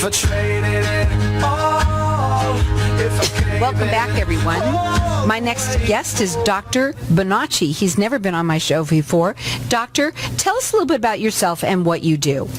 if I traded it all, if I gave Welcome it back, everyone. all. My next guest is Dr. Bonacci. He's never been on my show before. Doctor, tell us a little bit about yourself and what you do.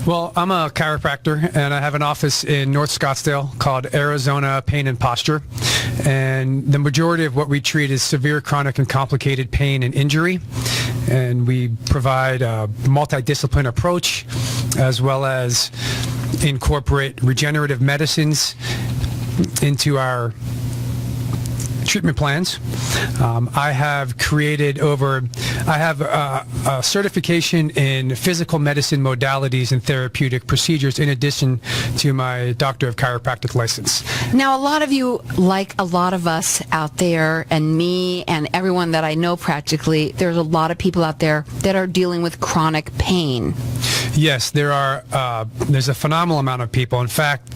Well, I'm a chiropractor, and I have an office in North Scottsdale called Arizona Pain and Posture. And the majority of what we treat is severe, chronic, and complicated pain and injury. And we provide a multidisciplinary approach, as well as incorporate regenerative medicines into our treatment plans. I have a certification in physical medicine modalities and therapeutic procedures in addition to my Doctor of Chiropractic license. Now, a lot of you, like a lot of us out there, and me and everyone that I know practically, there's a lot of people out there that are dealing with chronic pain. Yes, there's a phenomenal amount of people. In fact,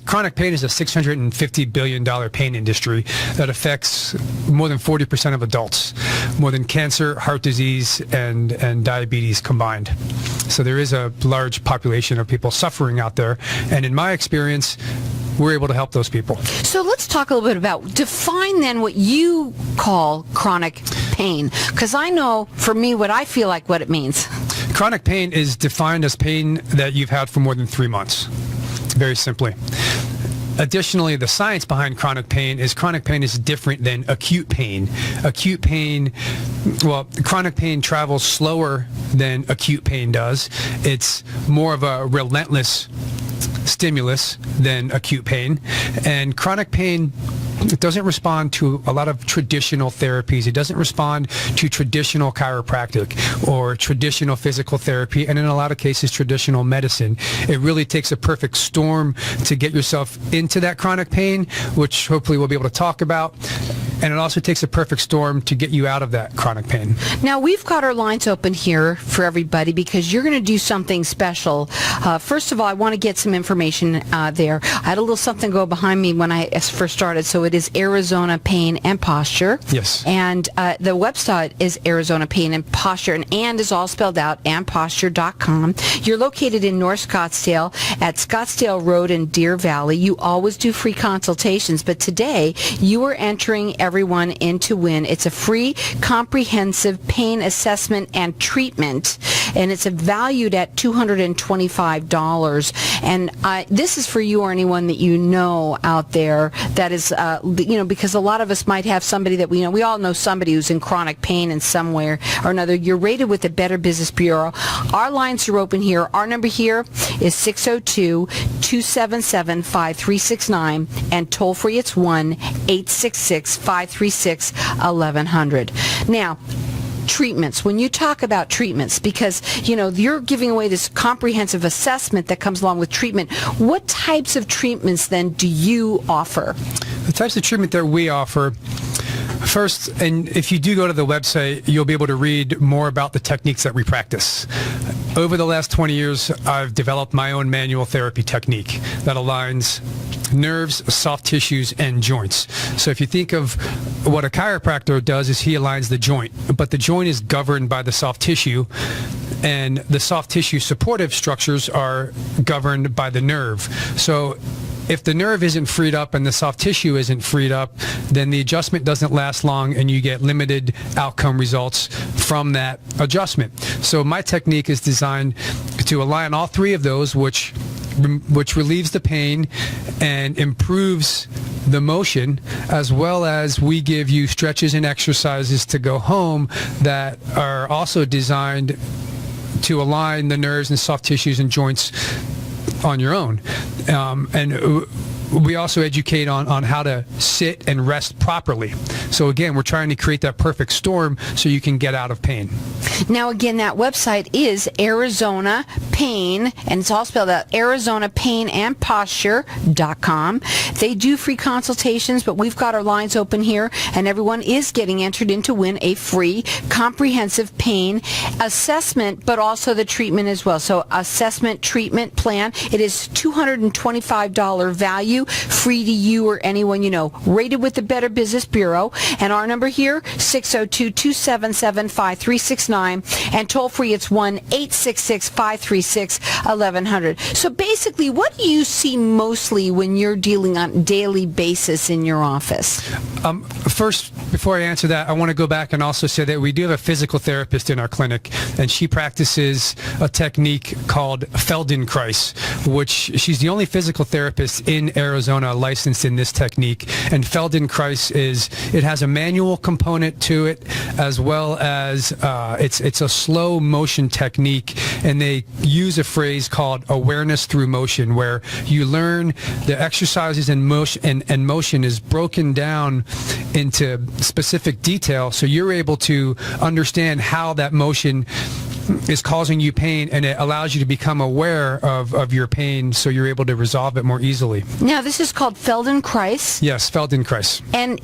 chronic pain is a $650 billion pain industry that affects more than 40% of adults, more than cancer, heart disease, and diabetes combined. So there is a large population of people suffering out there. And in my experience, we're able to help those people. So let's talk a little bit about, define then what you call chronic pain. Because I know, for me, what I feel like what it means. Chronic pain is defined as pain that you've had for more than 3 months, very simply. Additionally, the science behind chronic pain is different than acute pain. Chronic pain travels slower than acute pain does. It's more of a relentless stimulus than acute pain. And chronic pain, it doesn't respond to a lot of traditional therapies. It doesn't respond to traditional chiropractic or traditional physical therapy, and in a lot of cases, traditional medicine. It really takes a perfect storm to get yourself into that chronic pain, which hopefully we'll be able to talk about. And it also takes a perfect storm to get you out of that chronic pain. Now, we've got our lines open here for everybody because you're going to do something special. First of all, I want to get some information there. I had a little something go behind me when I first started. So it is Arizona Pain and Posture. Yes. And the website is Arizona Pain and Posture, and is all spelled out, andposture.com. You're located in North Scottsdale at Scottsdale Road in Deer Valley. You always do free consultations, but today you are entering everyone in to win. It's a free comprehensive pain assessment and treatment, and it's valued at $225. And this is for you or anyone that you know out there that is, because a lot of us might have somebody that we know. We all know somebody who's in chronic pain in some way or another. You're rated with the Better Business Bureau. Our lines are open here. Our number here is 602-277-5369, and toll free it's 1-866-536-1100. Now, treatments. When you talk about treatments, because you're giving away this comprehensive assessment that comes along with treatment, what types of treatments then do you offer? The types of treatment that we offer, first, and if you do go to the website, you'll be able to read more about the techniques that we practice. Over the last 20 years, I've developed my own manual therapy technique that aligns nerves, soft tissues, and joints. So if you think of what a chiropractor does, is he aligns the joint, but the joint is governed by the soft tissue, and the soft tissue supportive structures are governed by the nerve. So if the nerve isn't freed up and the soft tissue isn't freed up, then the adjustment doesn't last long and you get limited outcome results from that adjustment. So my technique is designed to align all three of those, which relieves the pain and improves the motion, as well as we give you stretches and exercises to go home that are also designed to align the nerves and soft tissues and joints on your own. And we also educate on how to sit and rest properly. So again, we're trying to create that perfect storm so you can get out of pain. Now, again, that website is Arizona Pain, and it's all spelled out, ArizonaPainAndPosture.com. They do free consultations, but we've got our lines open here, and everyone is getting entered in to win a free comprehensive pain assessment, but also the treatment as well. So assessment treatment plan, it is $225 value, free to you or anyone you know. Rated with the Better Business Bureau. And our number here, 602-277-5369. And toll free, it's 1-866-536-1100. So basically, what do you see mostly when you're dealing on a daily basis in your office? First, before I answer that, I want to go back and also say that we do have a physical therapist in our clinic, and she practices a technique called Feldenkrais, which she's the only physical therapist in Arizona licensed in this technique. And Feldenkrais it has a manual component to it, as well as it's a slow motion technique, and they use a phrase called awareness through motion, where you learn the exercises and motion is broken down into specific detail, so you're able to understand how that motion is causing you pain, and it allows you to become aware of your pain, so you're able to resolve it more easily. Now, this is called Feldenkrais. Yes, Feldenkrais. And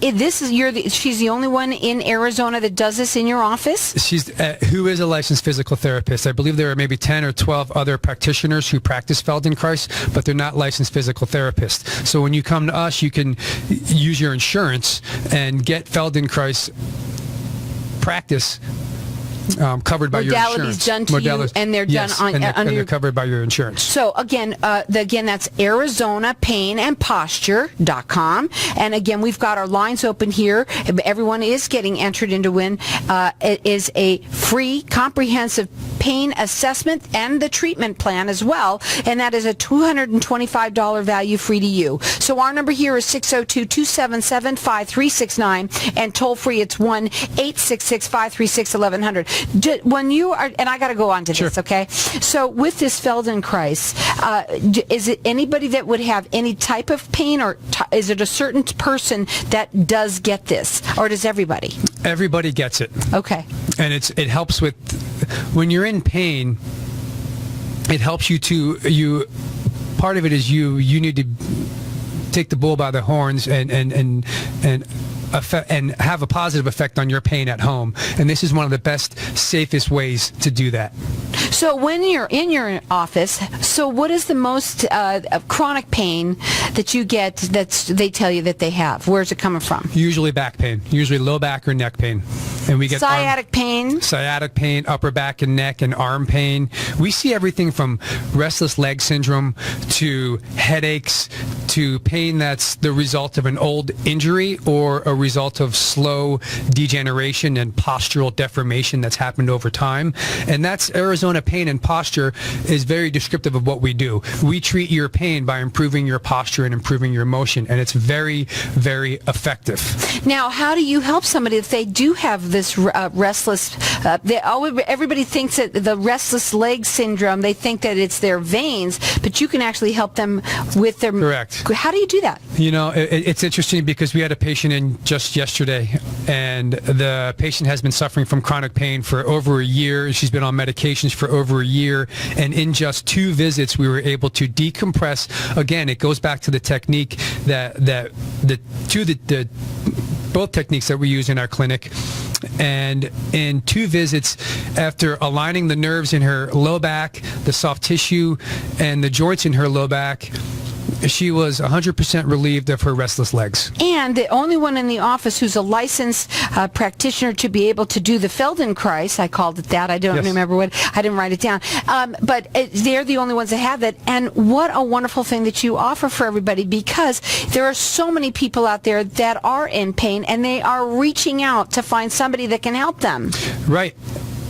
she's the only one in Arizona that does this in your office? She's who is a licensed physical therapist. I believe there are maybe 10 or 12 other practitioners who practice Feldenkrais, but they're not licensed physical therapists. So when you come to us, you can use your insurance and get Feldenkrais practice covered by your insurance. Modalities done to you, and they're done and they're covered by your insurance. So again, that's ArizonaPainAndPosture.com. And again, we've got our lines open here. Everyone is getting entered into win. It is a free, comprehensive pain assessment and the treatment plan as well, and that is a $225 value free to you. So our number here is 602-277-5369, and toll free it's 1-866-536-1100. When you are, and I got to go on to this, okay? So with this Feldenkrais, is it anybody that would have any type of pain, or is it a certain person that does get this, or does everybody? Everybody gets it. Okay. And it helps with, when you're in pain, it helps you part of it is you need to take the bull by the horns and have a positive effect on your pain at home. And this is one of the best, safest ways to do that. So when you're in your office, so what is the most chronic pain that you get that they tell you that they have? Where's it coming from? Usually back pain, usually low back or neck pain. And we get sciatic pain, upper back and neck and arm pain. We see everything from restless leg syndrome to headaches to pain that's the result of an old injury or a result of slow degeneration and postural deformation that's happened over time. And that's Arizona Pain and Posture is very descriptive of what we do. We treat your pain by improving your posture and improving your motion, and it's very, very effective. Now, how do you help somebody if they do have this restless, everybody thinks that the restless leg syndrome, they think that it's their veins, but you can actually help them with their... Correct. How do you do that? You know, it's interesting because we had a patient in just yesterday, and the patient has been suffering from chronic pain for over a year. She's been on medications for over a year, and in just 2 visits, we were able to decompress. Again, it goes back to the technique both techniques that we use in our clinic. And in 2 visits, after aligning the nerves in her low back, the soft tissue, and the joints in her low back, she was 100% relieved of her restless legs. And the only one in the office who's a licensed practitioner to be able to do the Feldenkrais, I called it that. I don't remember what, I didn't write it down. But they're the only ones that have it. And what a wonderful thing that you offer for everybody, because there are so many people out there that are in pain, and they are reaching out to find somebody that can help them. Right.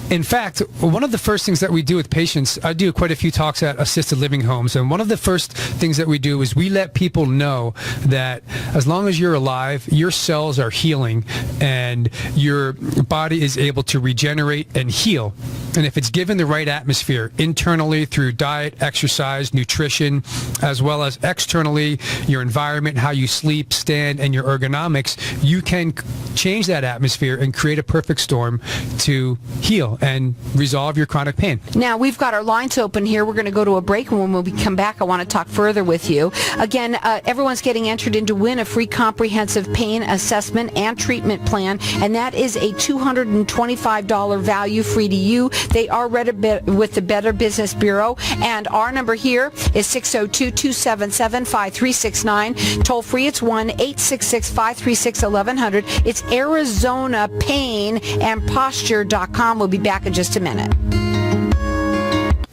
In fact, one of the first things that we do with patients, I do quite a few talks at assisted living homes, and one of the first things that we do is we let people know that as long as you're alive, your cells are healing and your body is able to regenerate and heal. And if it's given the right atmosphere internally through diet, exercise, nutrition, as well as externally, your environment, how you sleep, stand, and your ergonomics, you can change that atmosphere and create a perfect storm to heal and resolve your chronic pain. Now, we've got our lines open here. We're going to go to a break, and when we come back, I want to talk further with you. Again, everyone's getting entered in to win a free comprehensive pain assessment and treatment plan, and that is a $225 value free to you. They are with the Better Business Bureau, and our number here is 602-277-5369. Toll free, it's 1-866-536-1100. It's Arizona Pain and Posture.com. We'll be back in just a minute.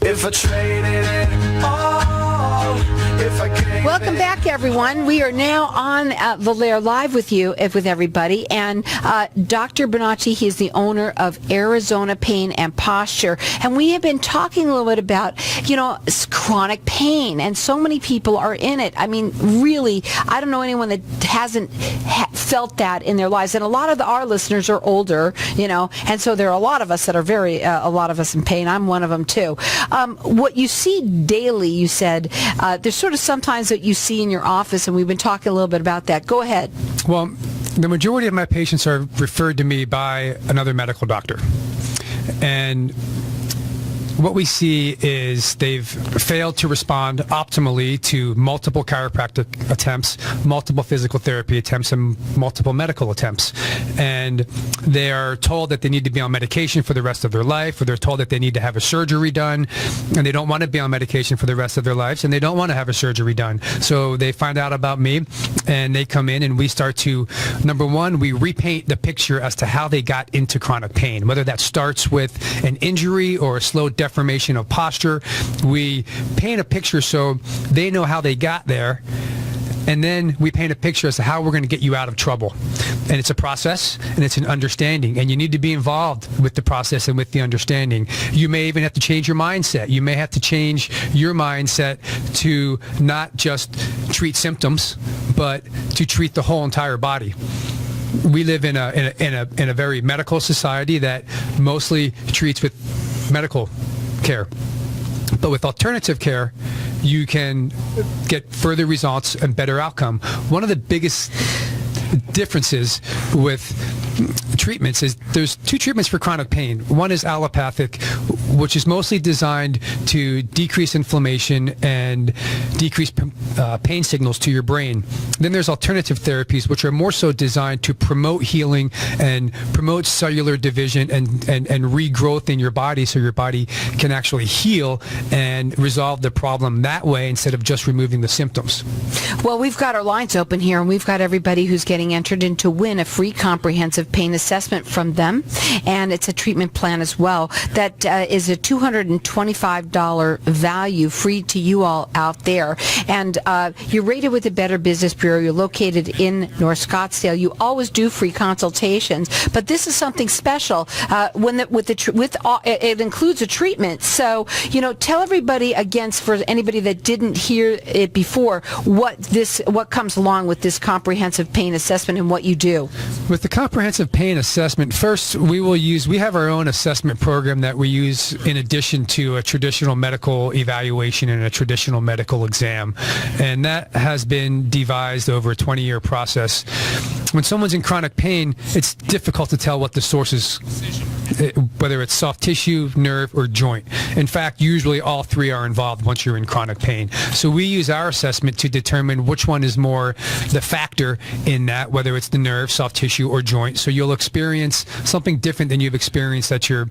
If I traded it all, if I can't. Welcome back, everyone. We are now on Volair Live with you, with everybody. And Dr. Bonacci, he is the owner of Arizona Pain and Posture. And we have been talking a little bit about, chronic pain. And so many people are in it. I mean, really, I don't know anyone that hasn't felt that in their lives. And a lot of our listeners are older, and so there are a lot of us that are a lot of us in pain. I'm one of them, too. What you see daily, you said, there's sort of sometimes that you see in your office, and we've been talking a little bit about that. Go ahead. Well, the majority of my patients are referred to me by another medical doctor. And what we see is they've failed to respond optimally to multiple chiropractic attempts, multiple physical therapy attempts, and multiple medical attempts. And they are told that they need to be on medication for the rest of their life, or they're told that they need to have a surgery done, and they don't want to be on medication for the rest of their lives, and they don't want to have a surgery done. So they find out about me, and they come in, and we start to, number one, we repaint the picture as to how they got into chronic pain, whether that starts with an injury or a slow deformation of posture. We paint a picture so they know how they got there, and then we paint a picture as to how we're going to get you out of trouble. And it's a process, and it's an understanding, and you need to be involved with the process and with the understanding. You may even have to change your mindset. You may have to change your mindset to not just treat symptoms, but to treat the whole entire body. We live in a very medical society that mostly treats with medical care. But with alternative care, you can get further results and better outcome. One of the biggest differences with treatments is there's two treatments for chronic pain. One is allopathic, which is mostly designed to decrease inflammation and decrease pain signals to your brain. Then there's alternative therapies, which are more so designed to promote healing and promote cellular division and regrowth in your body, so your body can actually heal and resolve the problem that way instead of just removing the symptoms. Well, we've got our lines open here, and we've got everybody who's getting entered in to win a free comprehensive pain assessment from them, and it's a treatment plan as well. That is a $225 value, free to you all out there. And you're rated with the Better Business Bureau. You're located in North Scottsdale. You always do free consultations, but this is something special. It includes a treatment. So tell everybody again, for anybody that didn't hear it before, what comes along with this comprehensive pain assessment and what you do. With the comprehensive pain assessment, first we have our own assessment program that we use in addition to a traditional medical evaluation and a traditional medical exam. And that has been devised over a 20-year process. When someone's in chronic pain, it's difficult to tell what the source is, whether it's soft tissue, nerve, or joint. In fact, usually all three are involved once you're in chronic pain. So we use our assessment to determine which one is more the factor in that, whether it's the nerve, soft tissue, or joint. So you'll experience something different than you've experienced at your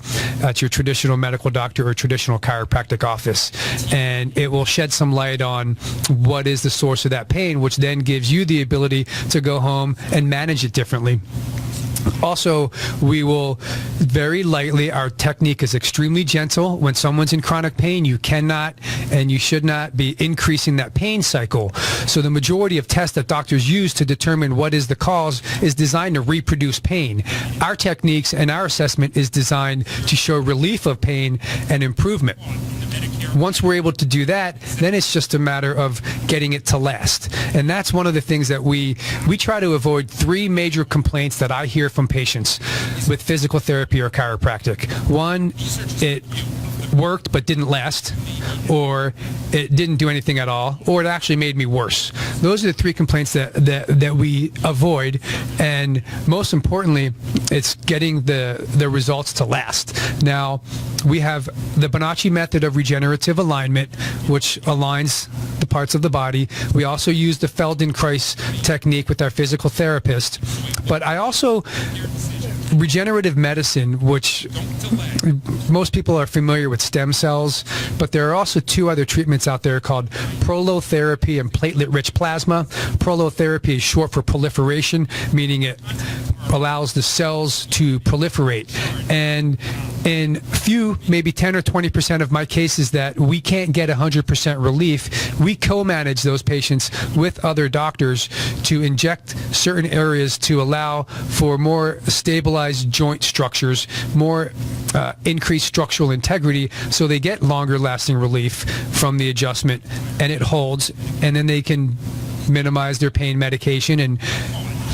traditional medical doctor or traditional chiropractic office. And it will shed some light on what is the source of that pain, which then gives you the ability to go home and manage it differently. Also, we will very lightly, our technique is extremely gentle. When someone's in chronic pain, you cannot and you should not be increasing that pain cycle. So the majority of tests that doctors use to determine what is the cause is designed to reproduce pain. Our techniques and our assessment is designed to show relief of pain and improvement. Once we're able to do that, then it's just a matter of getting it to last. And that's one of the things that we try to avoid. Three major complaints that I hear from patients with physical therapy or chiropractic. One, it worked but didn't last, or it didn't do anything at all, or it actually made me worse. Those are the three complaints that we avoid, and most importantly, it's getting the results to last. Now, we have the Bonacci method of regenerative alignment, which aligns the parts of the body. We also use the Feldenkrais technique with our physical therapist, but I also regenerative medicine, which most people are familiar with stem cells, but there are also two other treatments out there called prolotherapy and platelet-rich plasma. Prolotherapy is short for proliferation, meaning it allows the cells to proliferate. And in few, maybe 10 or 20% of my cases that we can't get 100% relief, we co-manage those patients with other doctors to inject certain areas to allow for more stabilized joint structures, more increased structural integrity, so they get longer lasting relief from the adjustment, and it holds, and then they can minimize their pain medication and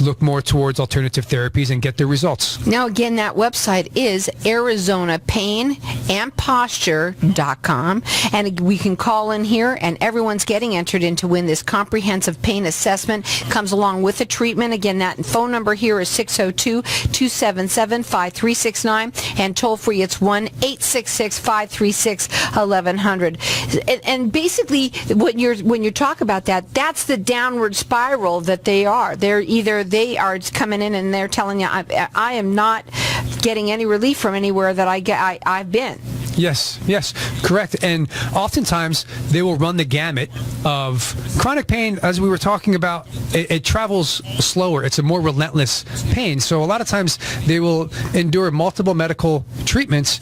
look more towards alternative therapies and get the results. Now, again, that website is ArizonaPainAndPosture.com, and we can call in here, and everyone's getting entered in to win this comprehensive pain assessment. Comes along with the treatment. Again, that phone number here is 602-277-5369, and toll-free it's 1-866-536-1100. And basically, when you talk about that, that's the downward spiral that they are. They are coming in and they're telling you, I am not getting any relief from anywhere that I've been. Yes, correct. And oftentimes they will run the gamut of chronic pain. As we were talking about, it travels slower. It's a more relentless pain. So a lot of times they will endure multiple medical treatments,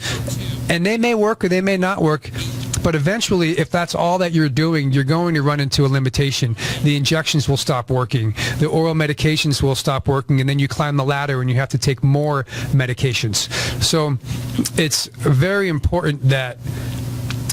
and they may work or they may not work. But eventually, if that's all that you're doing, you're going to run into a limitation. The injections will stop working. The oral medications will stop working. And then you climb the ladder and you have to take more medications. So it's very important that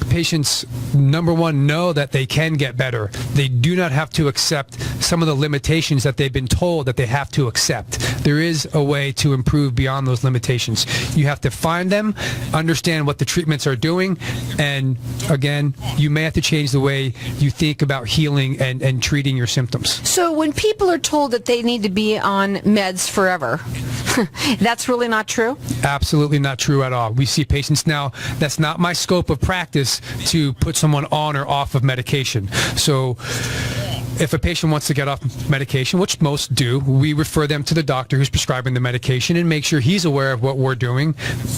patients, number one, know that they can get better. They do not have to accept some of the limitations that they've been told that they have to accept. There is a way to improve beyond those limitations. You have to find them, understand what the treatments are doing, and again, you may have to change the way you think about healing and treating your symptoms. So when people are told that they need to be on meds forever, that's really not true? Absolutely not true at all. We see patients now, that's not my scope of practice to put someone on or off of medication. So if a patient wants to get off medication, which most do, we refer them to the doctor who's prescribing the medication and make sure he's aware of what we're doing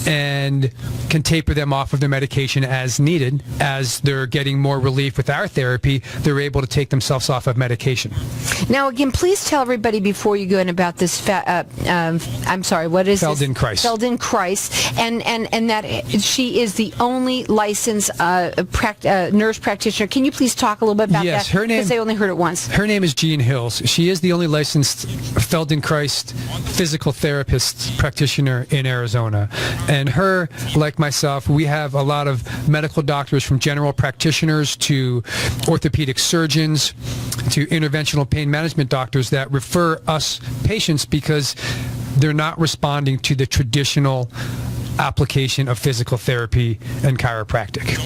and can taper them off of their medication as needed. As they're getting more relief with our therapy, they're able to take themselves off of medication. Now, again, please tell everybody before you go in about this, I'm sorry, what is this? Feldenkrais. Feldenkrais, and that she is the only licensed nurse practitioner. Can you please talk a little bit about that? Yes, her name... Because I only heard it once. Her name is Jean Hills. She is the only licensed Feldenkrais physical therapist practitioner in Arizona. And her, like myself, we have a lot of medical doctors, from general practitioners to orthopedic surgeons to interventional pain management doctors, that refer us patients because they're not responding to the traditional application of physical therapy and chiropractic.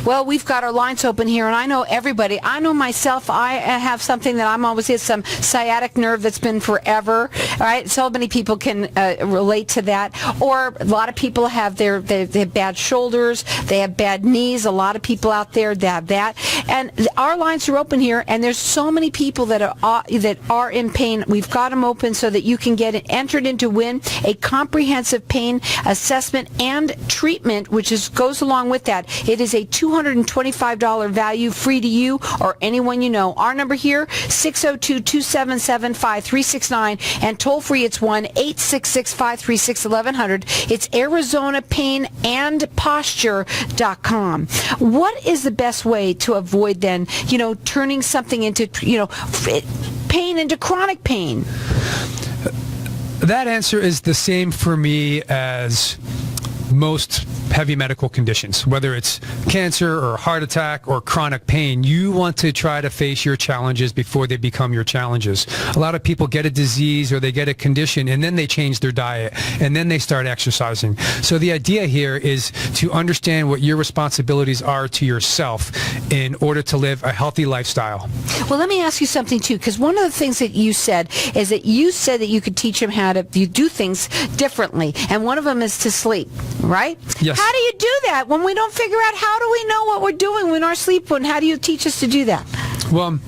Well, we've got our lines open here, and I know everybody. I know myself. I have something that I'm always hit, some sciatic nerve that's been forever. All right, so many people can relate to that. Or a lot of people have they have bad shoulders. They have bad knees. A lot of people out there that have that. And our lines are open here, and there's so many people that are in pain. We've got them open so that you can get entered in to win a comprehensive pain assessment and treatment, which goes along with that. It is a $225 value, free to you or anyone you know. Our number here, 602-277-5369, and toll free it's 1-866-536-1100. It's ArizonaPainAndPosture.com. What is the best way to avoid then, turning something into, pain into chronic pain? That answer is the same for me as most heavy medical conditions, whether it's cancer or heart attack or chronic pain. You want to try to face your challenges before they become your challenges. A lot of people get a disease or they get a condition and then they change their diet and then they start exercising. So the idea here is to understand what your responsibilities are to yourself in order to live a healthy lifestyle. Well, let me ask you something too, because one of the things that you said is that you could teach them how to do things differently, and one of them is to sleep, right? Yes. How do you do that when we don't figure out how do we know what we're doing when our sleep? How do you teach us to do that? Well,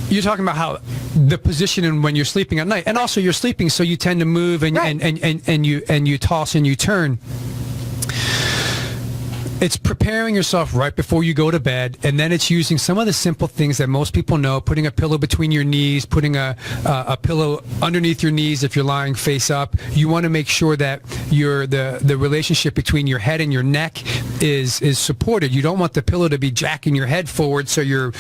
you're talking about how the position and when you're sleeping at night. And also you're sleeping, so you tend to move and, Right. and you toss and you turn. It's preparing yourself right before you go to bed, and then it's using some of the simple things that most people know, putting a pillow between your knees, putting a pillow underneath your knees if you're lying face up. You want to make sure that the relationship between your head and your neck is supported. You don't want the pillow to be jacking your head forward so you're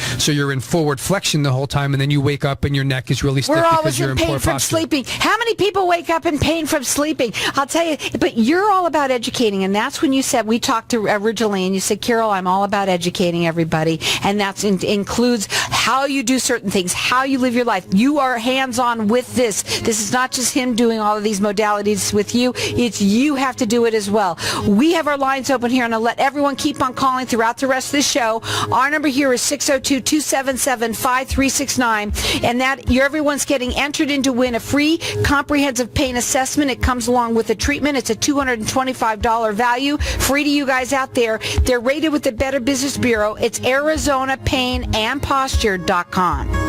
in forward flexion the whole time, and then you wake up and your neck is really stiff We're because always you're in in poor pain from posture. sleeping. How many people wake up in pain from sleeping? I'll tell you, but you're all about educating, and that's when you said, we talked to originally, and you said, Carol, I'm all about educating everybody, and that includes how you do certain things, how you live your life. You are hands-on with this. This is not just him doing all of these modalities with you. It's you have to do it as well. We have our lines open here, and I'll let everyone keep on calling throughout the rest of the show. Our number here is 602-277-5369, and that everyone's getting entered in to win a free comprehensive pain assessment. It comes along with a treatment. It's a $225 value, free to you guys out there. They're rated with the Better Business Bureau. It's ArizonaPainandPosture.com.